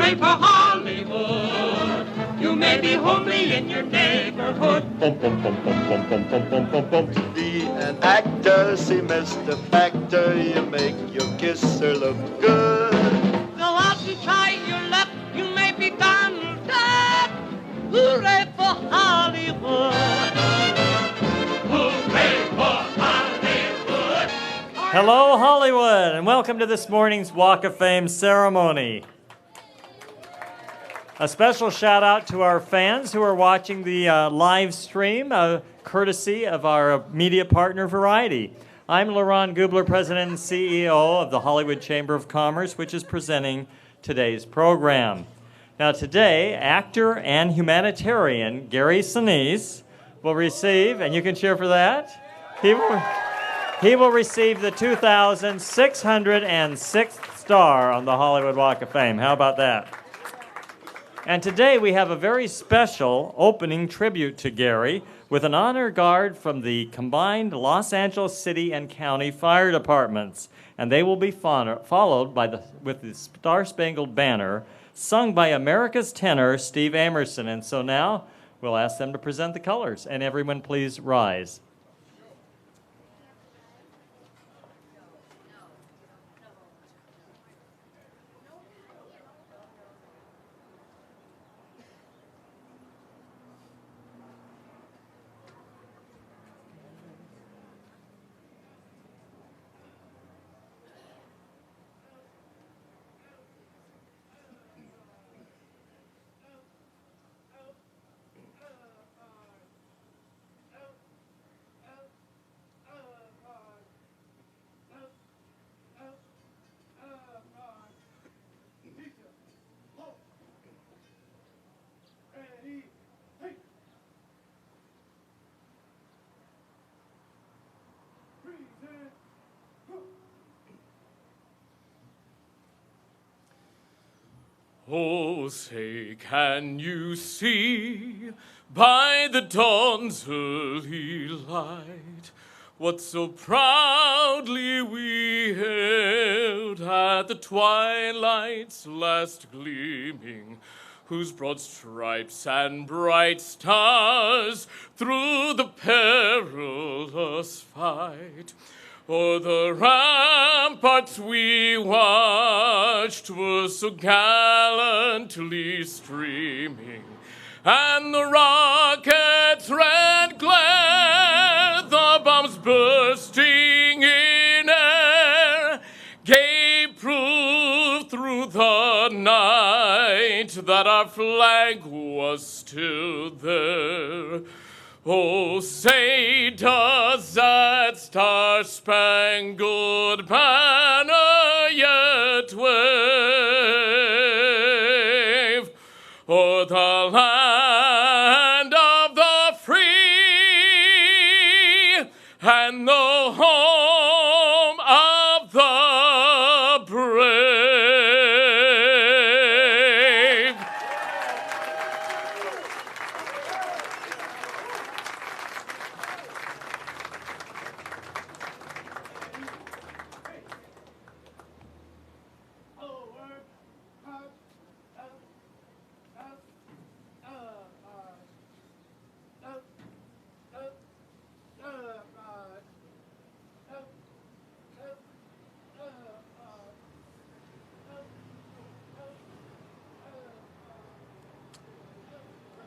Hooray for Hollywood! You may be homely in your neighborhood. Be an actor, see Mr. Factor, you make your kisser look good. Go out and try your luck, you may be Donald Duck. Hooray for Hollywood! Hooray for Hollywood! Hello, Hollywood, and welcome to this morning's Walk of Fame ceremony. A special shout out to our fans who are watching the live stream, courtesy of our media partner, Variety. I'm LaRon Gubler, President and CEO of the Hollywood Chamber of Commerce, which is presenting today's program. Now today, actor and humanitarian Gary Sinise will receive, and you can cheer for that, he will receive the 2,606th star on the Hollywood Walk of Fame. How about that? And today we have a very special opening tribute to Gary with an honor guard from the combined Los Angeles City and County Fire Departments. And they will be followed with the Star-Spangled Banner, sung by America's tenor, Steve Amerson. And so now we'll ask them to present the colors. And everyone please rise. Oh, say, can you see by the dawn's early light what so proudly we hailed at the twilight's last gleaming, whose broad stripes and bright stars through the perilous fight o'er the ramparts we watched were so gallantly streaming, and the rocket's red glare, the bombs bursting in air, gave proof through the night that our flag was still there. Oh, say, does that star-spangled banner yet wave o'er the land of the free and the home of the brave?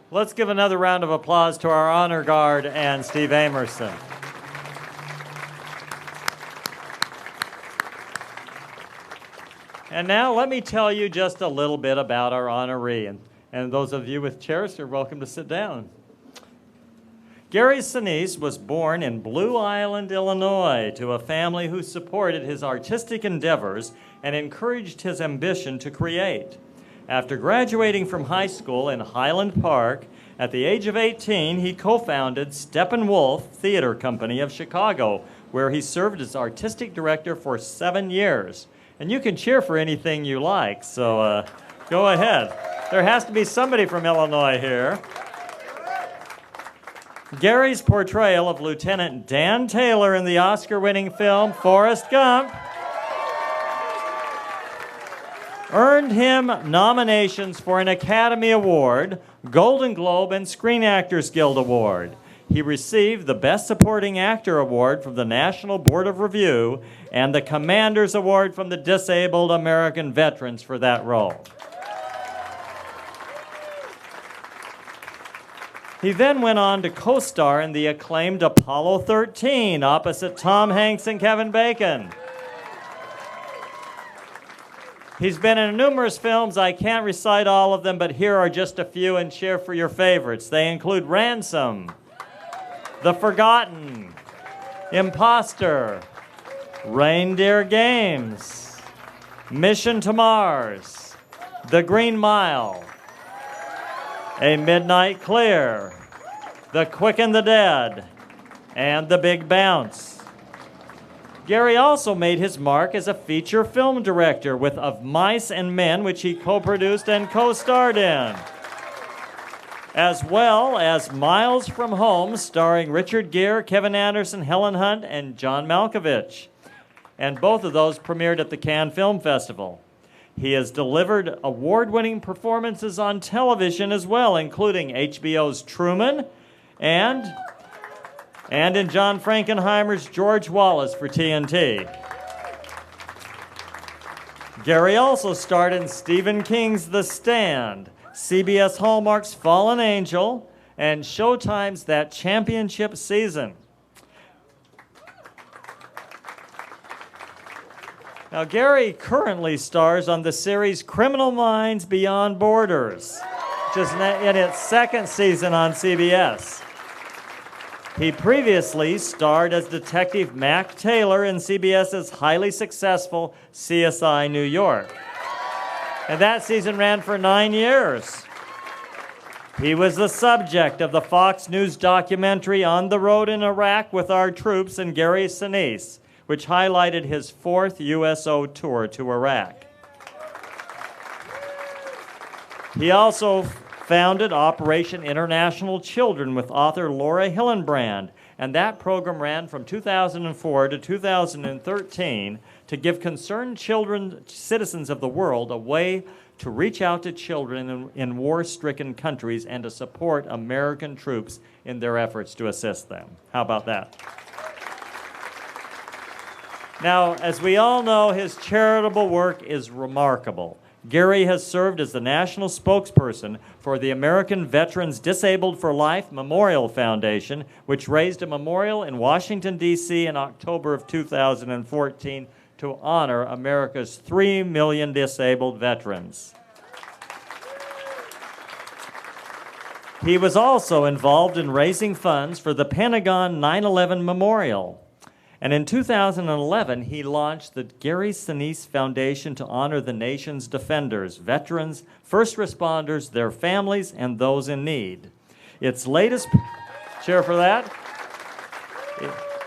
Let's give another round of applause to our honor guard and Steve Amerson. And now let me tell you just a little bit about our honoree. And those of you with chairs are welcome to sit down. Gary Sinise was born in Blue Island, Illinois, to a family who supported his artistic endeavors and encouraged his ambition to create. After graduating from high school in Highland Park, at the age of 18, he co-founded Steppenwolf Theater Company of Chicago, where he served as artistic director for 7 years. And you can cheer for anything you like, so go ahead. There has to be somebody from Illinois here. Gary's portrayal of Lieutenant Dan Taylor in the Oscar-winning film Forrest Gump earned him nominations for an Academy Award, Golden Globe, and Screen Actors Guild Award. He received the Best Supporting Actor Award from the National Board of Review and the Commander's Award from the Disabled American Veterans for that role. He then went on to co-star in the acclaimed Apollo 13 opposite Tom Hanks and Kevin Bacon. He's been in numerous films. I can't recite all of them, but here are just a few and cheer for your favorites. They include Ransom, The Forgotten, Imposter, Reindeer Games, Mission to Mars, The Green Mile, A Midnight Clear, The Quick and the Dead, and The Big Bounce. Gary also made his mark as a feature film director with Of Mice and Men, which he co-produced and co-starred in, as well as Miles from Home, starring Richard Gere, Kevin Anderson, Helen Hunt, and John Malkovich. And both of those premiered at the Cannes Film Festival. He has delivered award-winning performances on television as well, including HBO's Truman and in John Frankenheimer's George Wallace for TNT. Gary also starred in Stephen King's The Stand, CBS Hallmark's Fallen Angel, and Showtime's That Championship Season. Now, Gary currently stars on the series Criminal Minds Beyond Borders, which is in its second season on CBS. He previously starred as Detective Mac Taylor in CBS's highly successful CSI New York. And that season ran for 9 years. He was the subject of the Fox News documentary On the Road in Iraq with Our Troops and Gary Sinise, which highlighted his 4th USO tour to Iraq. He also founded Operation International Children with author Laura Hillenbrand, and that program ran from 2004 to 2013 to give concerned citizens of the world a way to reach out to children in war-stricken countries and to support American troops in their efforts to assist them. How about that? Now, as we all know, his charitable work is remarkable. Gary has served as the national spokesperson for the American Veterans Disabled for Life Memorial Foundation, which raised a memorial in Washington, D.C. in October of 2014 to honor America's 3 million disabled veterans. He was also involved in raising funds for the Pentagon 9/11 Memorial. And in 2011, he launched the Gary Sinise Foundation to honor the nation's defenders, veterans, first responders, their families, and those in need. Its latest, cheer for that.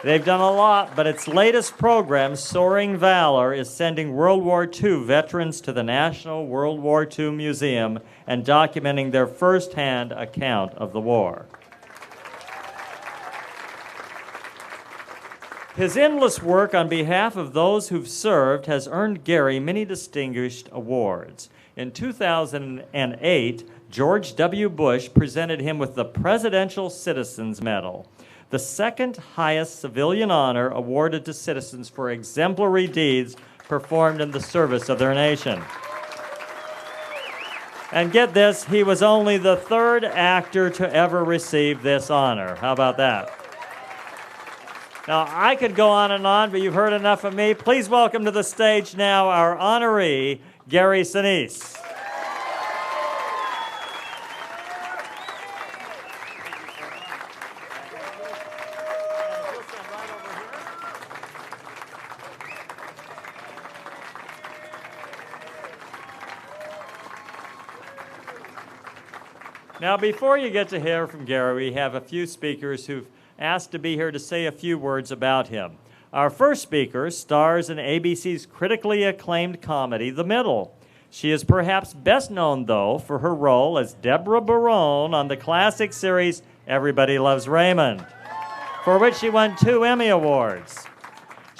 They've done a lot, but its latest program, Soaring Valor, is sending World War II veterans to the National World War II Museum and documenting their firsthand account of the war. His endless work on behalf of those who've served has earned Gary many distinguished awards. In 2008, George W. Bush presented him with the Presidential Citizens Medal, the second highest civilian honor awarded to citizens for exemplary deeds performed in the service of their nation. And get this, he was only the 3rd actor to ever receive this honor. How about that? Now, I could go on and on, but you've heard enough of me. Please welcome to the stage now our honoree, Gary Sinise. Now, before you get to hear from Gary, we have a few speakers who've asked to be here to say a few words about him. Our first speaker stars in ABC's critically acclaimed comedy, The Middle. She is perhaps best known, though, for her role as Deborah Barone on the classic series Everybody Loves Raymond, for which she won 2 Emmy Awards.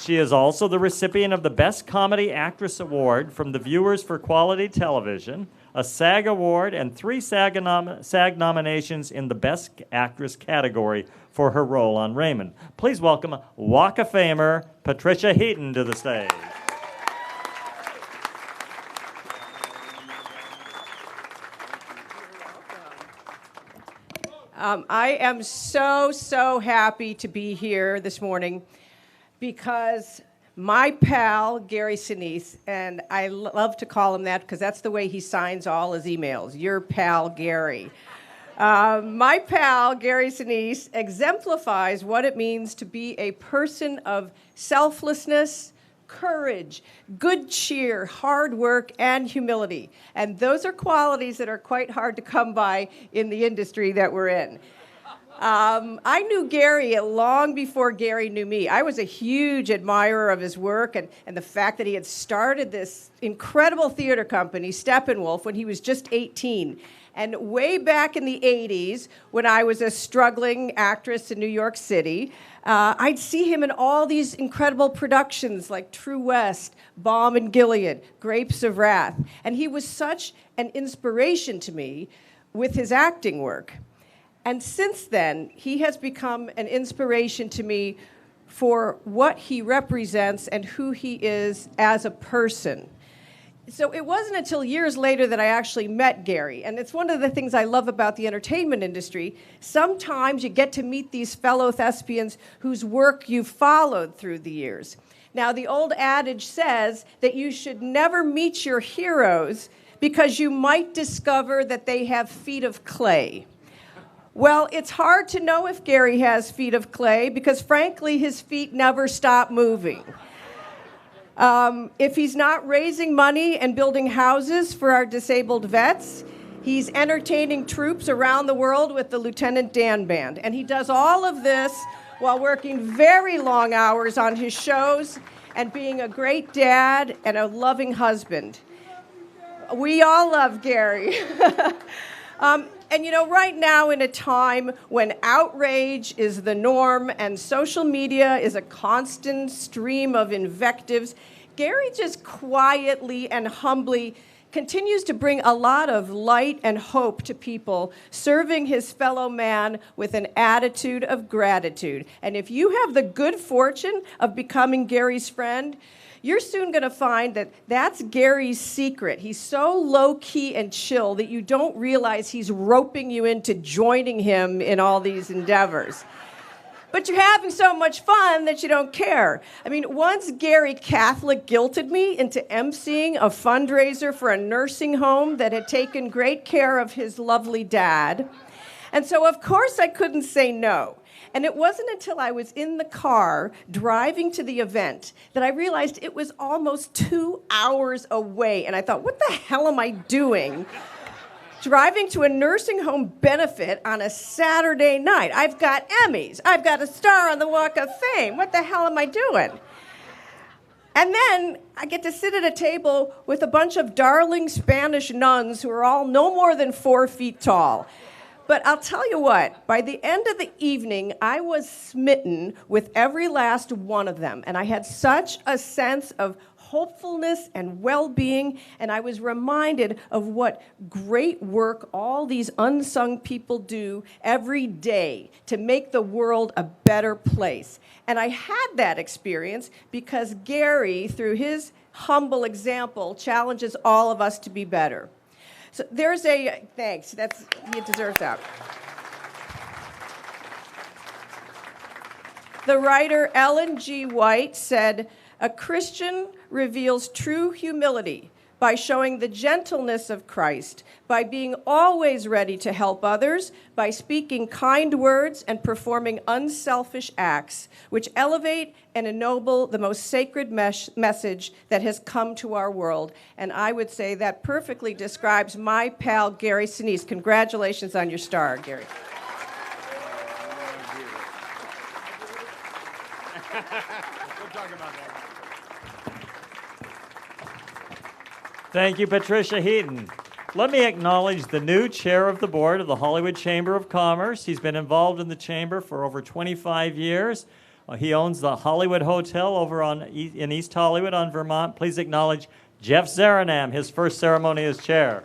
She is also the recipient of the Best Comedy Actress Award from the Viewers for Quality Television, a SAG Award, and 3 SAG nominations in the Best Actress category for her role on Raymond. Please welcome Walk of Famer Patricia Heaton to the stage. I am so happy to be here this morning because my pal, Gary Sinise, and I love to call him that because that's the way he signs all his emails, your pal, Gary. My pal, Gary Sinise, exemplifies what it means to be a person of selflessness, courage, good cheer, hard work, and humility. And those are qualities that are quite hard to come by in the industry that we're in. I knew Gary long before Gary knew me. I was a huge admirer of his work and the fact that he had started this incredible theater company, Steppenwolf, when he was just 18. And way back in the 80s, when I was a struggling actress in New York City, I'd see him in all these incredible productions like True West, Balm and Gilead, Grapes of Wrath. And he was such an inspiration to me with his acting work. And since then, he has become an inspiration to me for what he represents and who he is as a person. So it wasn't until years later that I actually met Gary. And it's one of the things I love about the entertainment industry. Sometimes you get to meet these fellow thespians whose work you've followed through the years. Now, the old adage says that you should never meet your heroes because you might discover that they have feet of clay. Well, it's hard to know if Gary has feet of clay because, frankly, his feet never stop moving. If he's not raising money and building houses for our disabled vets, he's entertaining troops around the world with the Lieutenant Dan Band. And he does all of this while working very long hours on his shows and being a great dad and a loving husband. We all love Gary. And you know, right now in a time when outrage is the norm and social media is a constant stream of invectives, Gary just quietly and humbly continues to bring a lot of light and hope to people, serving his fellow man with an attitude of gratitude. And if you have the good fortune of becoming Gary's friend, you're soon going to find that that's Gary's secret. He's so low-key and chill that you don't realize he's roping you into joining him in all these endeavors. But you're having so much fun that you don't care. I mean, once Gary Catholic guilted me into emceeing a fundraiser for a nursing home that had taken great care of his lovely dad. And so, of course, I couldn't say no. And it wasn't until I was in the car driving to the event that I realized it was almost 2 hours away. And I thought, what the hell am I doing driving to a nursing home benefit on a Saturday night? I've got Emmys. I've got a star on the Walk of Fame. What the hell am I doing? And then I get to sit at a table with a bunch of darling Spanish nuns who are all no more than 4 feet tall. But I'll tell you what, by the end of the evening, I was smitten with every last one of them. And I had such a sense of hopefulness and well-being, and I was reminded of what great work all these unsung people do every day to make the world a better place. And I had that experience because Gary, through his humble example, challenges all of us to be better. So there's a, thanks, he deserves that. The writer Ellen G. White said, "A Christian reveals true humility by showing the gentleness of Christ, by being always ready to help others, by speaking kind words and performing unselfish acts, which elevate and ennoble the most sacred message that has come to our world." And I would say that perfectly describes my pal, Gary Sinise. Congratulations on your star, Gary. We'll talk about that. Thank you, Patricia Heaton. Let me acknowledge the new chair of the board of the Hollywood Chamber of Commerce. He's been involved in the chamber for over 25 years. He owns the Hollywood Hotel over in East Hollywood on Vermont. Please acknowledge Jeff Zaranam, his first ceremony as chair.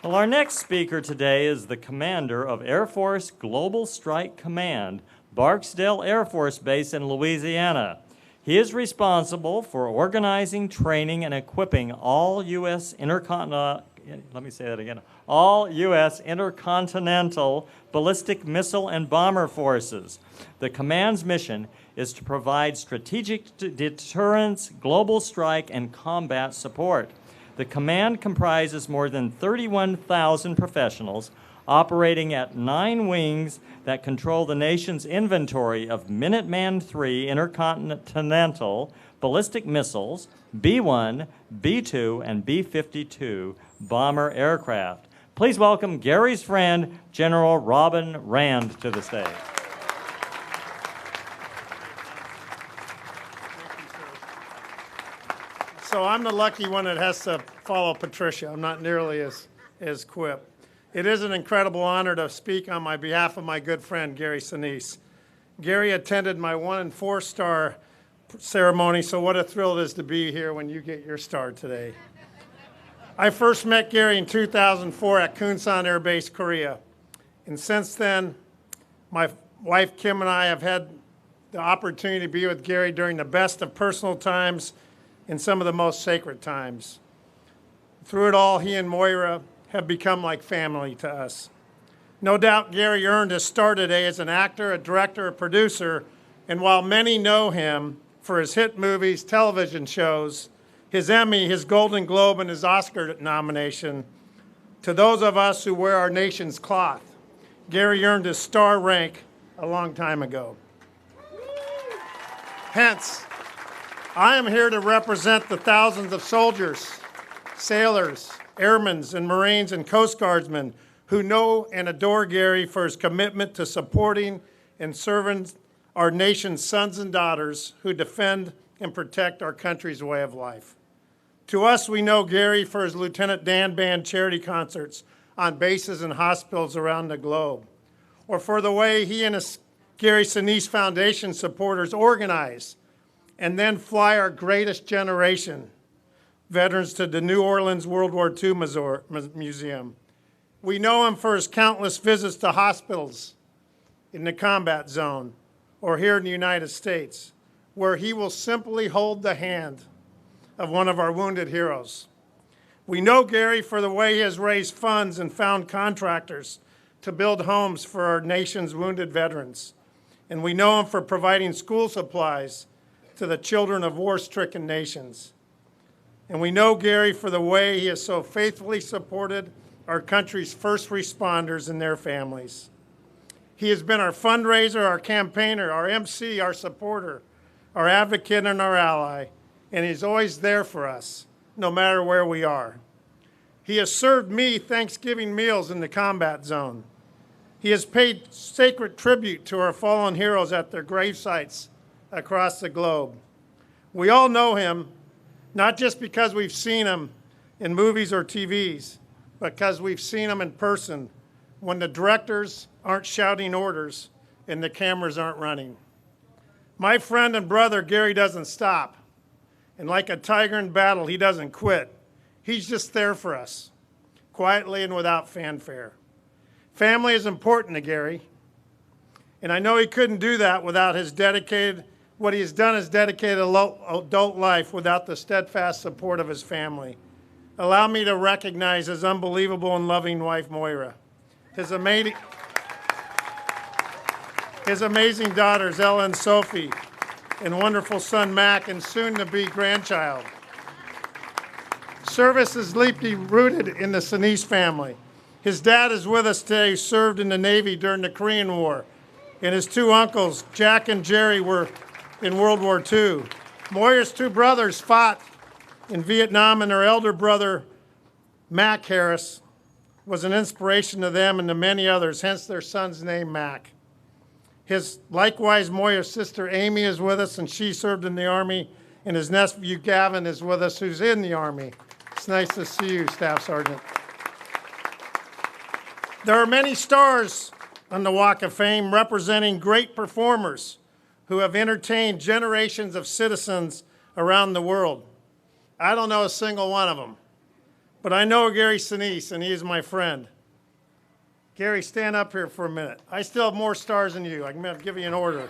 Well, our next speaker today is the commander of Air Force Global Strike Command, Barksdale Air Force Base in Louisiana. He is responsible for organizing, training, and equipping all U.S. intercontinental ballistic missile and bomber forces. The command's mission is to provide strategic deterrence, global strike, and combat support. The command comprises more than 31,000 professionals operating at 9 wings that control the nation's inventory of Minuteman III intercontinental ballistic missiles, B-1, B-2, and B-52 bomber aircraft. Please welcome Gary's friend, General Robin Rand, to the stage. So I'm the lucky one that has to follow Patricia. I'm not nearly as quip. It is an incredible honor to speak on my behalf of my good friend, Gary Sinise. Gary attended my 1- and 4-star ceremony, so what a thrill it is to be here when you get your star today. I first met Gary in 2004 at Kunsan Air Base, Korea. And since then, my wife Kim and I have had the opportunity to be with Gary during the best of personal times and some of the most sacred times. Through it all, he and Moira have become like family to us. No doubt Gary earned his start today as an actor, a director, a producer, and while many know him for his hit movies, television shows, his Emmy, his Golden Globe, and his Oscar nomination, to those of us who wear our nation's cloth, Gary earned his star rank a long time ago. Hence, I am here to represent the thousands of soldiers, sailors, airmen, and Marines and Coast Guardsmen who know and adore Gary for his commitment to supporting and serving our nation's sons and daughters who defend and protect our country's way of life. To us, we know Gary for his Lieutenant Dan Band charity concerts on bases and hospitals around the globe, or for the way he and his Gary Sinise Foundation supporters organize and then fly our greatest generation veterans to the New Orleans World War II Museum. We know him for his countless visits to hospitals in the combat zone or here in the United States, where he will simply hold the hand of one of our wounded heroes. We know Gary for the way he has raised funds and found contractors to build homes for our nation's wounded veterans. And we know him for providing school supplies to the children of war-stricken nations. And we know Gary for the way he has so faithfully supported our country's first responders and their families. He has been our fundraiser, our campaigner, our MC, our supporter, our advocate, and our ally, and he's always there for us, no matter where we are. He has served me Thanksgiving meals in the combat zone. He has paid sacred tribute to our fallen heroes at their grave sites across the globe. We all know him, not just because we've seen him in movies or TVs, but because we've seen him in person when the directors aren't shouting orders and the cameras aren't running. My friend and brother, Gary, doesn't stop. And like a tiger in battle, he doesn't quit. He's just there for us, quietly and without fanfare. Family is important to Gary, and I know he couldn't do that without what he has done is dedicated adult life without the steadfast support of his family. Allow me to recognize his unbelievable and loving wife, Moira, his amazing daughters, Ella and Sophie, and wonderful son, Mac, and soon-to-be grandchild. Service is deeply rooted in the Sinise family. His dad is with us today, who served in the Navy during the Korean War, and his 2 uncles, Jack and Jerry, were in World War II. Moira's 2 brothers fought in Vietnam, and her elder brother, Mac Harris, was an inspiration to them and to many others, hence their son's name, Mac. Likewise, Moira's sister, Amy, is with us, and she served in the Army, and his nephew, Gavin, is with us, who's in the Army. It's nice to see you, Staff Sergeant. There are many stars on the Walk of Fame representing great performers who have entertained generations of citizens around the world. I don't know a single one of them, but I know Gary Sinise, and he is my friend. Gary, stand up here for a minute. I still have more stars than you. I'm going to give you an order.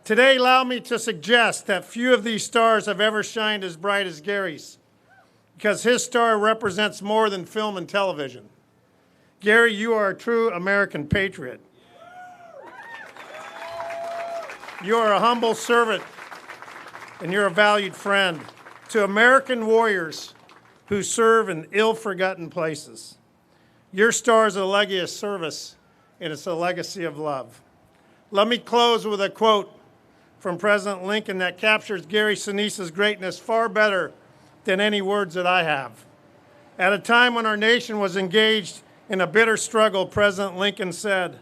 Today, allow me to suggest that few of these stars have ever shined as bright as Gary's, because his star represents more than film and television. Gary, you are a true American patriot. You are a humble servant, and you're a valued friend to American warriors who serve in ill-forgotten places. Your star is a legacy of service, and it's a legacy of love. Let me close with a quote from President Lincoln that captures Gary Sinise's greatness far better than any words that I have. At a time when our nation was engaged in a bitter struggle, President Lincoln said,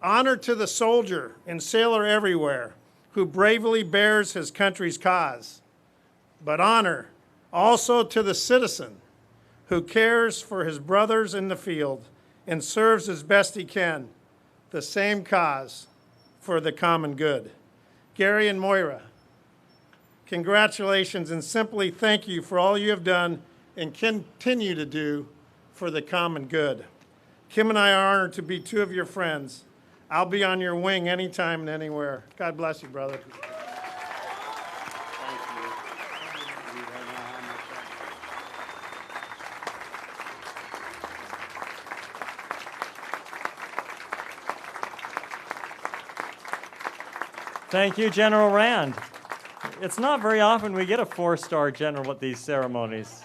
"Honor to the soldier and sailor everywhere who bravely bears his country's cause, but honor also to the citizen who cares for his brothers in the field and serves as best he can the same cause for the common good." Gary and Moira, congratulations and simply thank you for all you have done and continue to do for the common good. Kim and I are honored to be two of your friends. I'll be on your wing anytime and anywhere. God bless you, brother. Thank you, General Rand. It's not very often we get a four-star general at these ceremonies.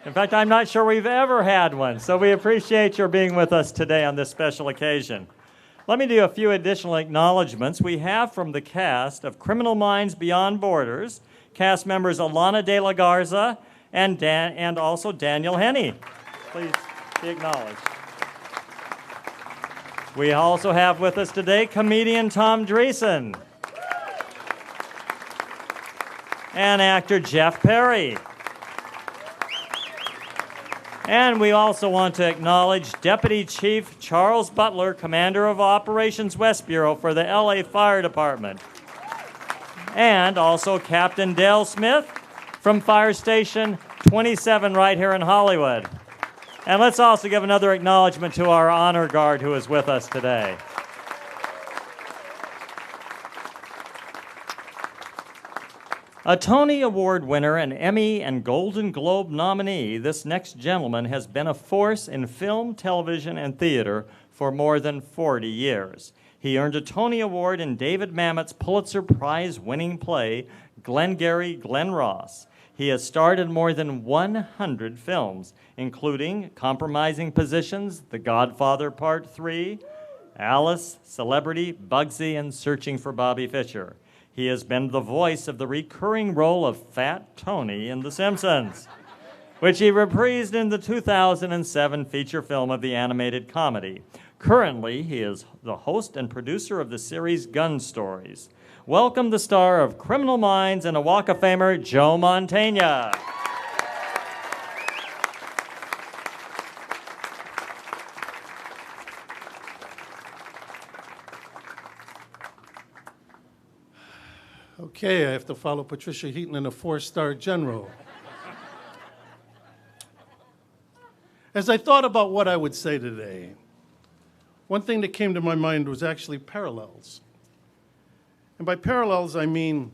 In fact, I'm not sure we've ever had one, so we appreciate your being with us today on this special occasion. Let me do a few additional acknowledgments. We have from the cast of Criminal Minds Beyond Borders, cast members Alana de la Garza and also Daniel Henney. Please be acknowledged. We also have with us today comedian Tom Dreesen and actor Jeff Perry. And we also want to acknowledge Deputy Chief Charles Butler, Commander of Operations West Bureau for the LA Fire Department. And also Captain Dale Smith from Fire Station 27 right here in Hollywood. And let's also give another acknowledgement to our honor guard who is with us today. A Tony Award winner, an Emmy and Golden Globe nominee, this next gentleman has been a force in film, television, and theater for more than 40 years. He earned a Tony Award in David Mamet's Pulitzer Prize-winning play, Glengarry Glen Ross. He has starred in more than 100 films, including Compromising Positions, The Godfather Part 3, Alice, Celebrity, Bugsy, and Searching for Bobby Fischer. He has been the voice of the recurring role of Fat Tony in The Simpsons, which he reprised in the 2007 feature film of the animated comedy. Currently, he is the host and producer of the series Gun Stories. Welcome the star of Criminal Minds and a Walk of Famer, Joe Mantegna. Okay, I have to follow Patricia Heaton in a four-star general. As I thought about what I would say today, one thing that came to my mind was actually parallels. And by parallels, I mean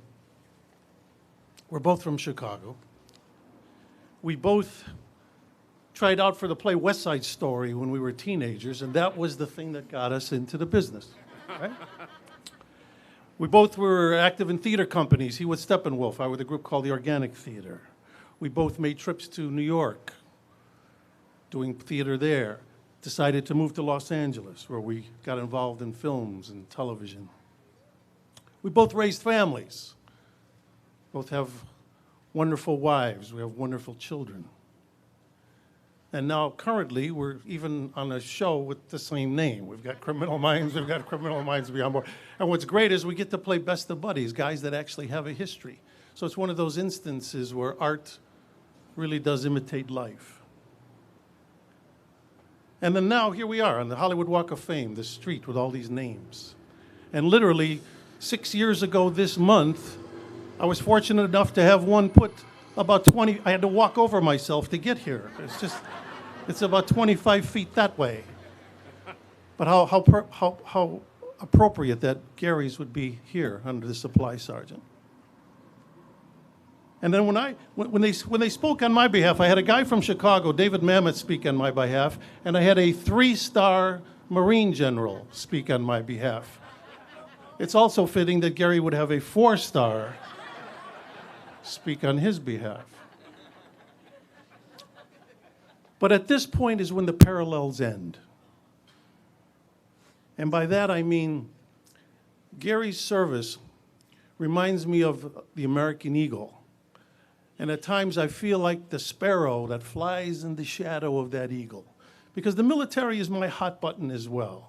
we're both from Chicago. We both tried out for the play West Side Story when we were teenagers, and that was the thing that got us into the business, right? We both were active in theater companies. He was Steppenwolf. I was with a group called the Organic Theater. We both made trips to New York, doing theater there. Decided to move to Los Angeles, where we got involved in films and television. We both raised families. Both have wonderful wives. We have wonderful children. And now, currently, we're even on a show with the same name. We've got Criminal Minds, we've got Criminal Minds Beyond Borders. And what's great is we get to play best of buddies, guys that actually have a history. So it's one of those instances where art really does imitate life. And then now here we are on the Hollywood Walk of Fame, this street with all these names. And literally 6 years ago this month, I was fortunate enough to have one put about 20, I had to walk over myself to get here. It's about 25 feet that way. But how appropriate that Gary's would be here under the supply sergeant. And then when they spoke on my behalf, I had a guy from Chicago, David Mamet, speak on my behalf, and I had a 3-star Marine general speak on my behalf. It's also fitting that Gary would have a 4-star speak on his behalf. But at this point is when the parallels end. And by that I mean Gary's service reminds me of the American eagle. And at times I feel like the sparrow that flies in the shadow of that eagle. Because the military is my hot button as well.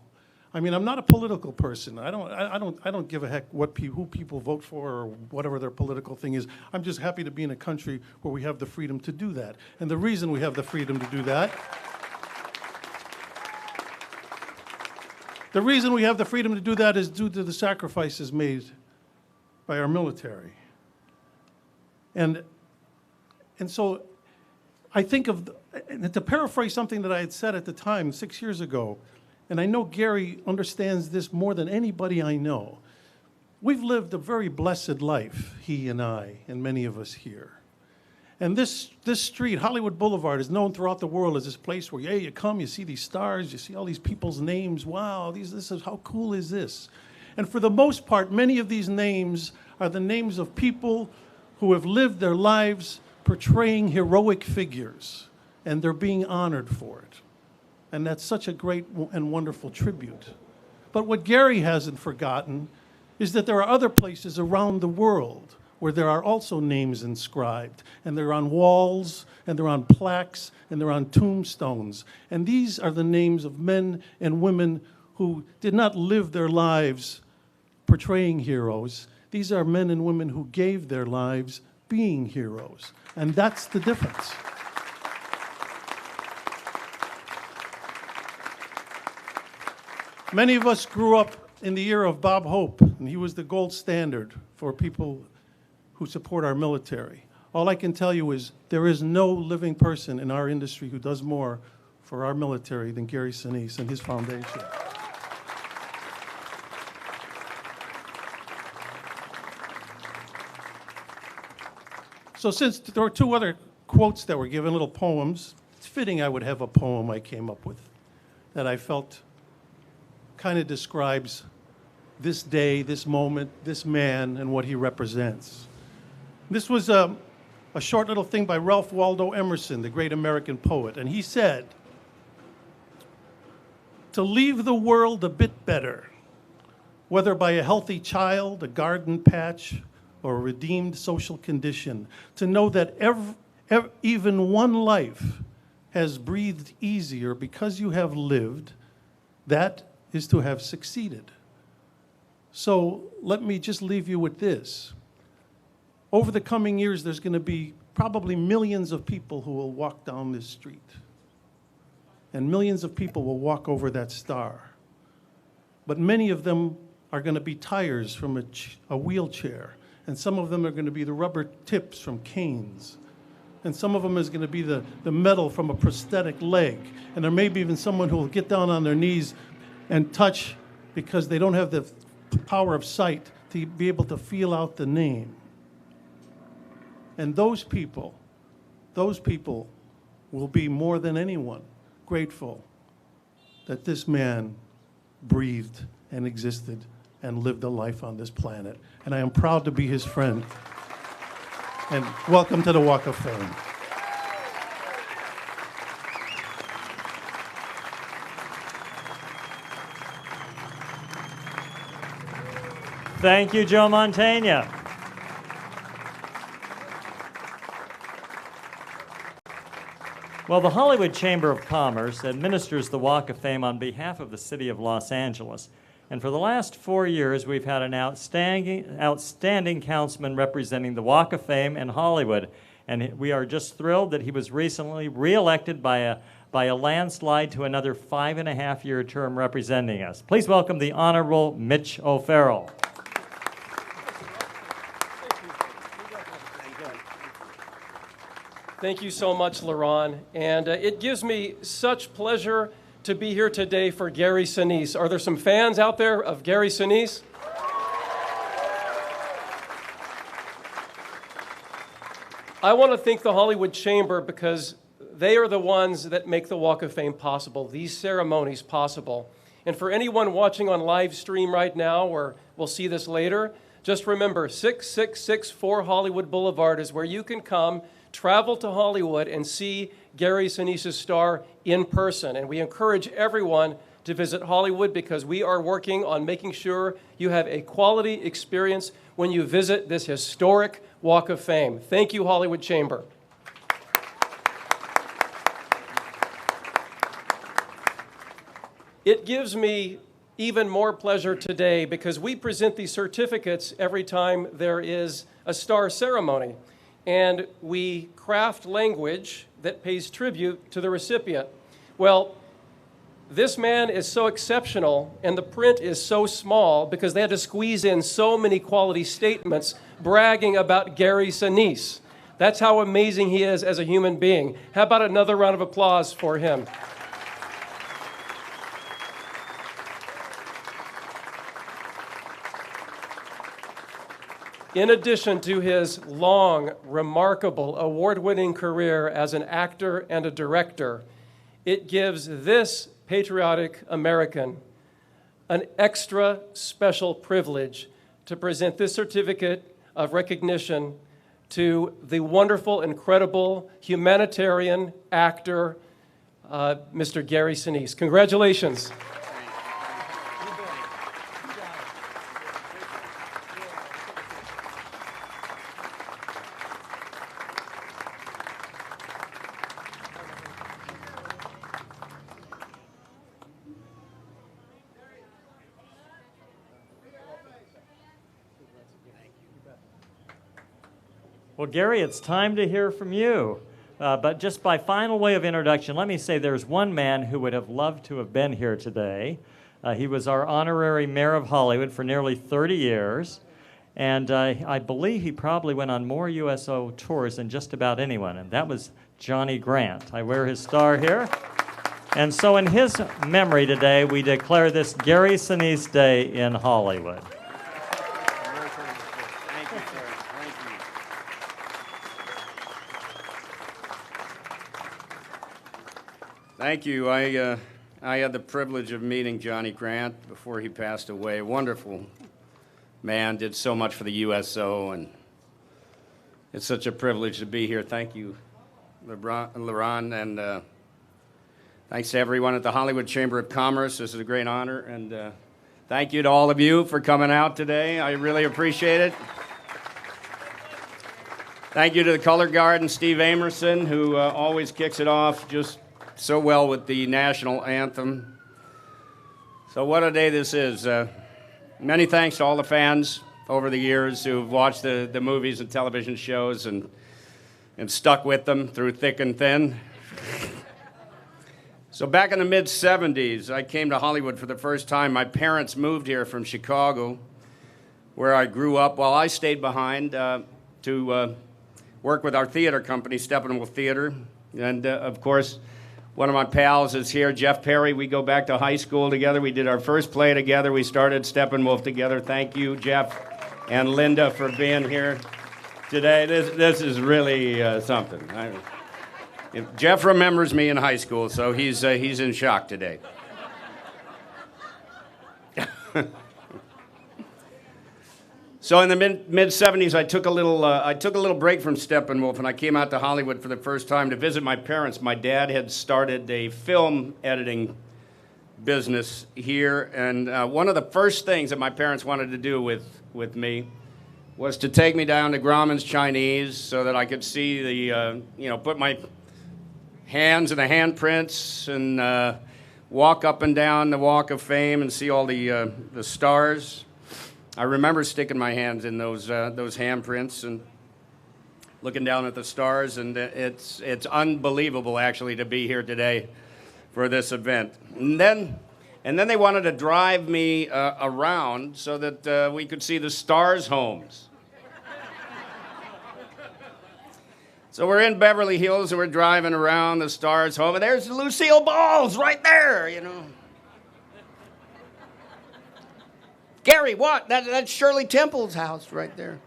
I mean, I'm not a political person. I don't give a heck who people vote for or whatever their political thing is. I'm just happy to be in a country where we have the freedom to do that. And the reason we have the freedom to do that, is due to the sacrifices made by our military. And so I think and to paraphrase something that I had said at the time 6 years ago, and I know Gary understands this more than anybody I know. We've lived a very blessed life, he and I, and many of us here. And this street, Hollywood Boulevard, is known throughout the world as this place where, you come, you see these stars, you see all these people's names. Wow, how cool is this? And for the most part, many of these names are the names of people who have lived their lives portraying heroic figures, and they're being honored for it. And that's such a great and wonderful tribute. But what Gary hasn't forgotten is that there are other places around the world where there are also names inscribed, and they're on walls, and they're on plaques, and they're on tombstones. And these are the names of men and women who did not live their lives portraying heroes. These are men and women who gave their lives being heroes. And that's the difference. Many of us grew up in the era of Bob Hope, and he was the gold standard for people who support our military. All I can tell you is there is no living person in our industry who does more for our military than Gary Sinise and his foundation. So since there were 2 other quotes that were given, little poems, it's fitting I would have a poem I came up with that I felt kind of describes this day, this moment, this man, and what he represents. This was a short little thing by Ralph Waldo Emerson, the great American poet, and he said, "To leave the world a bit better, whether by a healthy child, a garden patch, or a redeemed social condition, to know that even one life has breathed easier because you have lived, that is to have succeeded." So let me just leave you with this. Over the coming years, there's going to be probably millions of people who will walk down this street. And millions of people will walk over that star. But many of them are going to be tires from a wheelchair. And some of them are going to be the rubber tips from canes. And some of them is going to be the metal from a prosthetic leg. And there may be even someone who will get down on their knees and touch because they don't have the power of sight to be able to feel out the name. And those people will be more than anyone grateful that this man breathed and existed and lived a life on this planet. And I am proud to be his friend. And welcome to the Walk of Fame. Thank you, Joe Mantegna. Well, the Hollywood Chamber of Commerce administers the Walk of Fame on behalf of the city of Los Angeles. And for the last 4 years, we've had an outstanding councilman representing the Walk of Fame in Hollywood. And we are just thrilled that he was recently reelected by by a landslide to another 5.5-year term representing us. Please welcome the Honorable Mitch O'Farrell. Thank you so much, Laron. And it gives me such pleasure to be here today for Gary Sinise. Are there some fans out there of Gary Sinise? I want to thank the Hollywood Chamber because they are the ones that make the Walk of Fame possible, these ceremonies possible. And for anyone watching on live stream right now, or we'll see this later, just remember 6664 Hollywood Boulevard is where you can come, travel to Hollywood, and see Gary Sinise's star in person. And we encourage everyone to visit Hollywood because we are working on making sure you have a quality experience when you visit this historic Walk of Fame. Thank you, Hollywood Chamber. It gives me even more pleasure today because we present these certificates every time there is a star ceremony. And we craft language that pays tribute to the recipient. Well, this man is so exceptional, and the print is so small because they had to squeeze in so many quality statements bragging about Gary Sinise. That's how amazing he is as a human being. How about another round of applause for him? In addition to his long, remarkable, award-winning career as an actor and a director, it gives this patriotic American an extra special privilege to present this certificate of recognition to the wonderful, incredible humanitarian actor, Mr. Gary Sinise. Congratulations. Well, Gary, it's time to hear from you. But just by final way of introduction, let me say there's one man who would have loved to have been here today. He was our honorary mayor of Hollywood for nearly 30 years. And I believe he probably went on more USO tours than just about anyone, and that was Johnny Grant. I wear his star here. And so in his memory today, we declare this Gary Sinise Day in Hollywood. Thank you. I had the privilege of meeting Johnny Grant before he passed away. Wonderful man, did so much for the USO, and it's such a privilege to be here. Thank you, Laron, and thanks to everyone at the Hollywood Chamber of Commerce. This is a great honor, and thank you to all of you for coming out today. I really appreciate it. Thank you to the Color Guard and Steve Amerson, who always kicks it off just so well with the national anthem. So what a day this is. Many thanks to all the fans over the years who've watched the movies and television shows and stuck with them through thick and thin. So back in the mid-'70s, I came to Hollywood for the first time. My parents moved here from Chicago, where I grew up, while I stayed behind to work with our theater company, Steppenwolf Theater. And of course, one of my pals is here, Jeff Perry. We go back to high school together. We did our first play together. We started Steppenwolf together. Thank you, Jeff and Linda, for being here today. This is really something. Jeff remembers me in high school, so he's in shock today. So in the mid-'70s, I took a little break from Steppenwolf, and I came out to Hollywood for the first time to visit my parents. My dad had started a film editing business here, and one of the first things that my parents wanted to do with me was to take me down to Grauman's Chinese so that I could see the, put my hands in the handprints and walk up and down the Walk of Fame and see all the stars. I remember sticking my hands in those handprints, and looking down at the stars, and it's unbelievable actually to be here today for this event. And then they wanted to drive me around so that we could see the stars' homes. So we're in Beverly Hills and we're driving around the stars' home, and there's Lucille Ball's right there, you know. Gary, what? That's Shirley Temple's house right there.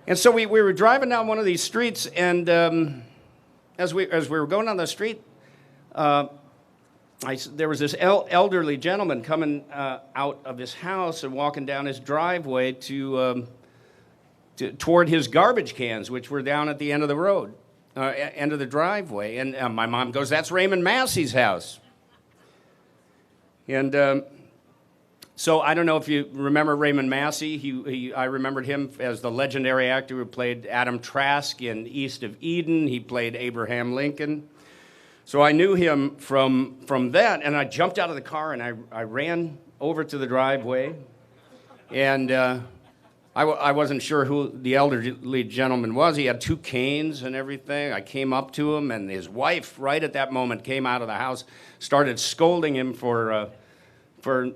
And so we were driving down one of these streets, and as we were going down the street, there was this elderly gentleman coming out of his house and walking down his driveway toward his garbage cans, which were down at the end of the road, end of the driveway. And my mom goes, "That's Raymond Massey's house." And so I don't know if you remember Raymond Massey. I remembered him as the legendary actor who played Adam Trask in East of Eden. He played Abraham Lincoln. So I knew him from that, and I jumped out of the car and I ran over to the driveway, and I wasn't sure who the elderly gentleman was. He had 2 canes and everything. I came up to him, and his wife, right at that moment, came out of the house, started scolding him for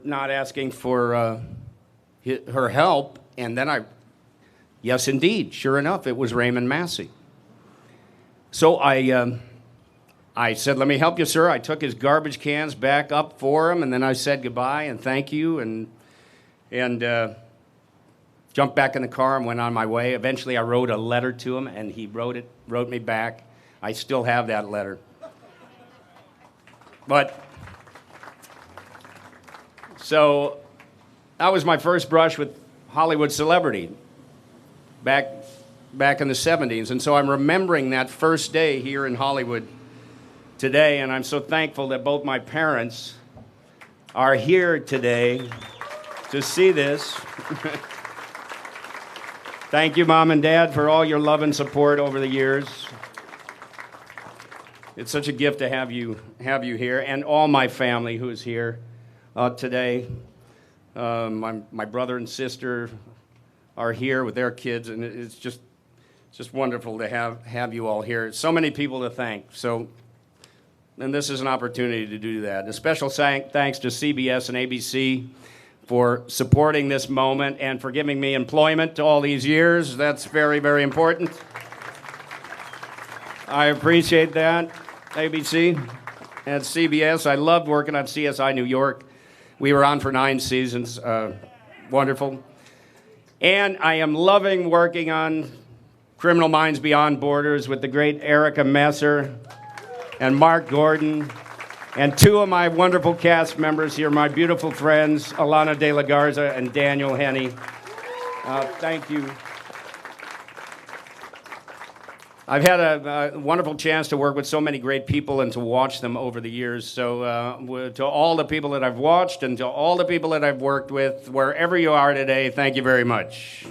not asking for her help. And then yes, indeed, sure enough, it was Raymond Massey. So I said, "Let me help you, sir." I took his garbage cans back up for him, and then I said goodbye and thank you, and jumped back in the car and went on my way. Eventually, I wrote a letter to him, and he wrote me back. I still have that letter. But so that was my first brush with Hollywood celebrity back in the 70s. And so I'm remembering that first day here in Hollywood today, and I'm so thankful that both my parents are here today to see this. Thank you, Mom and Dad, for all your love and support over the years. It's such a gift to have you here, and all my family who is here today. My brother and sister are here with their kids, and it's just wonderful to have you all here. So many people to thank. And this is an opportunity to do that. A special thanks to CBS and ABC for supporting this moment and for giving me employment all these years. That's very, very important. I appreciate that, ABC and CBS. I loved working on CSI New York. We were on for 9 seasons. Wonderful. And I am loving working on Criminal Minds Beyond Borders with the great Erica Messer and Mark Gordon, and 2 of my wonderful cast members here, my beautiful friends, Alana De La Garza and Daniel Henney. Thank you. I've had a wonderful chance to work with so many great people and to watch them over the years. So to all the people that I've watched and to all the people that I've worked with, wherever you are today, thank you very much.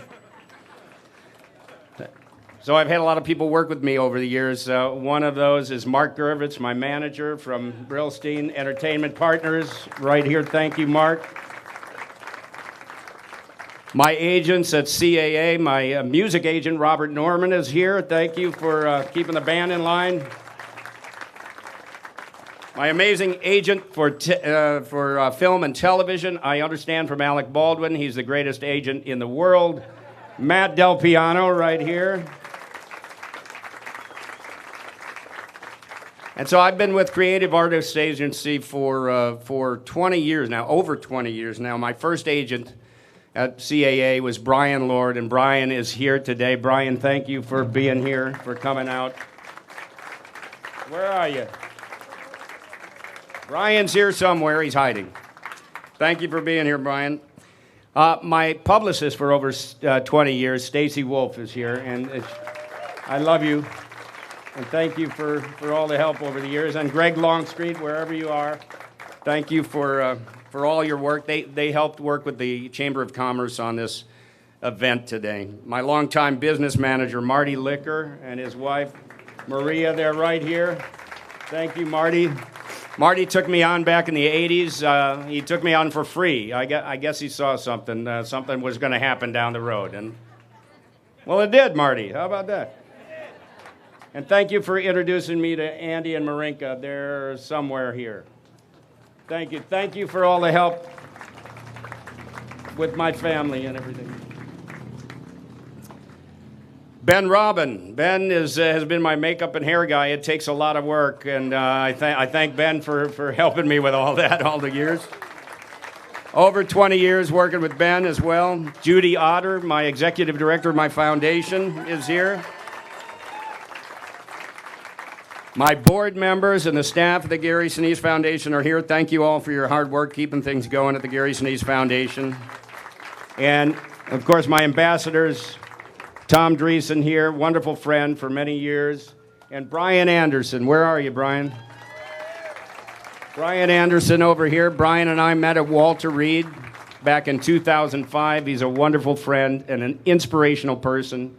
So I've had a lot of people work with me over the years. One of those is Mark Gervitz, my manager from Brillstein Entertainment Partners, right here. Thank you, Mark. My agents at CAA, my music agent, Robert Norman, is here. Thank you for keeping the band in line. My amazing agent for film and television, I understand from Alec Baldwin, he's the greatest agent in the world. Matt Del Piano, right here. And so I've been with Creative Artists Agency for 20 years now, over 20 years now. My first agent at CAA was Brian Lord, and Brian is here today. Brian, thank you for being here, for coming out. Where are you? Brian's here somewhere. He's hiding. Thank you for being here, Brian. My publicist for over 20 years, Stacy Wolf, is here, and I love you. And thank you for all the help over the years. And Greg Longstreet, wherever you are, thank you for all your work. They helped work with the Chamber of Commerce on this event today. My longtime business manager, Marty Licker, and his wife, Maria, they're right here. Thank you, Marty. Marty took me on back in the 80s. He took me on for free. I guess he saw something. Something was going to happen down the road. And well, it did, Marty. How about that? And thank you for introducing me to Andy and Marinka. They're somewhere here. Thank you. Thank you for all the help with my family and everything. Ben Robin. Ben has been my makeup and hair guy. It takes a lot of work, and I thank Ben for helping me with all that all the years. Over 20 years working with Ben as well. Judy Otter, my executive director of my foundation, is here. My board members and the staff of the Gary Sinise Foundation are here. Thank you all for your hard work keeping things going at the Gary Sinise Foundation. And, of course, my ambassadors, Tom Dreesen here, wonderful friend for many years, and Brian Anderson. Where are you, Brian? Brian Anderson over here. Brian and I met at Walter Reed back in 2005. He's a wonderful friend and an inspirational person,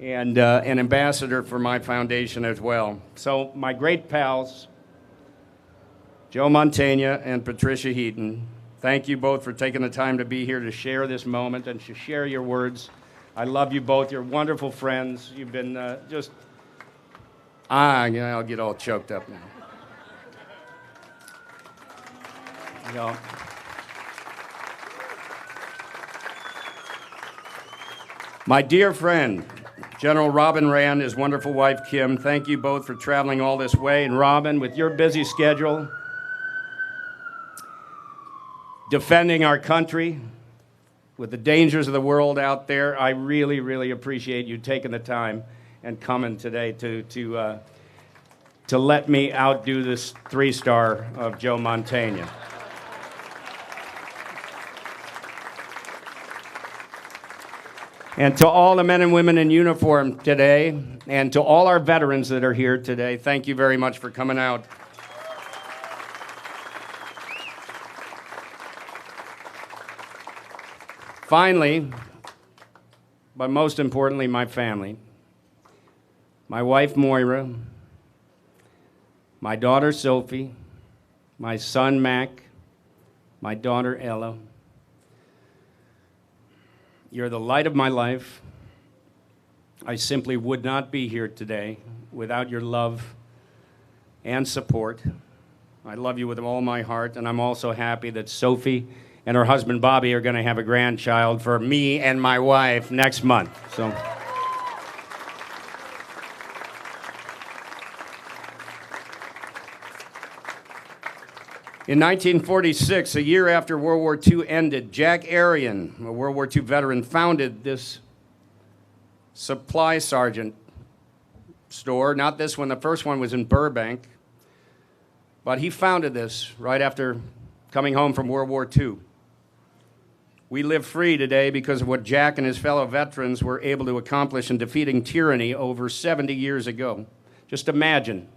and an ambassador for my foundation as well. So my great pals, Joe Mantegna and Patricia Heaton, thank you both for taking the time to be here to share this moment and to share your words. I love you both. You're wonderful friends. You've been I'll get all choked up now. My dear friend, General Robin Rand, his wonderful wife, Kim, thank you both for traveling all this way. And Robin, with your busy schedule, defending our country, with the dangers of the world out there, I really, really appreciate you taking the time and coming today to let me outdo this 3-star of Joe Mantegna. And to all the men and women in uniform today, and to all our veterans that are here today, thank you very much for coming out. Finally, but most importantly, my family. My wife, Moira, my daughter, Sophie, my son, Mac, my daughter, Ella. You're the light of my life. I simply would not be here today without your love and support. I love you with all my heart, and I'm also happy that Sophie and her husband, Bobby, are going to have a grandchild for me and my wife next month. So, in 1946, a year after World War II ended, Jack Arian, a World War II veteran, founded this supply sergeant store. Not this one, the first one was in Burbank. But he founded this right after coming home from World War II. We live free today because of what Jack and his fellow veterans were able to accomplish in defeating tyranny over 70 years ago. Just imagine.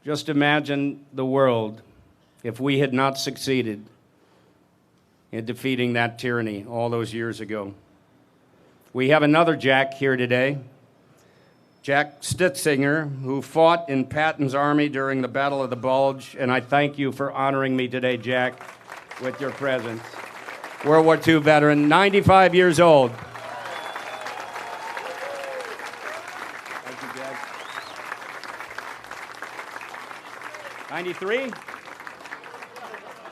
Just imagine the world if we had not succeeded in defeating that tyranny all those years ago. We have another Jack here today, Jack Stitzinger, who fought in Patton's army during the Battle of the Bulge, and I thank you for honoring me today, Jack, with your presence. World War II veteran, 95 years old. 93?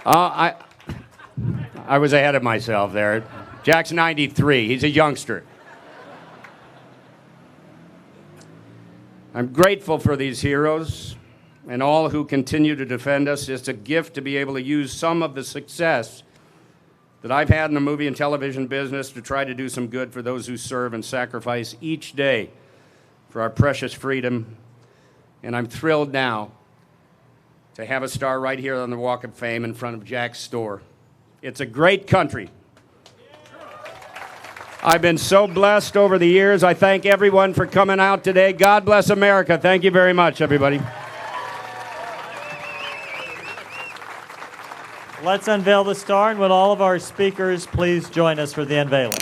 I was ahead of myself there. Jack's 93. He's a youngster. I'm grateful for these heroes and all who continue to defend us. It's a gift to be able to use some of the success that I've had in the movie and television business to try to do some good for those who serve and sacrifice each day for our precious freedom. And I'm thrilled now to have a star right here on the Walk of Fame in front of Jack's store. It's a great country. I've been so blessed over the years. I thank everyone for coming out today. God bless America. Thank you very much, everybody. Let's unveil the star, and would all of our speakers please join us for the unveiling.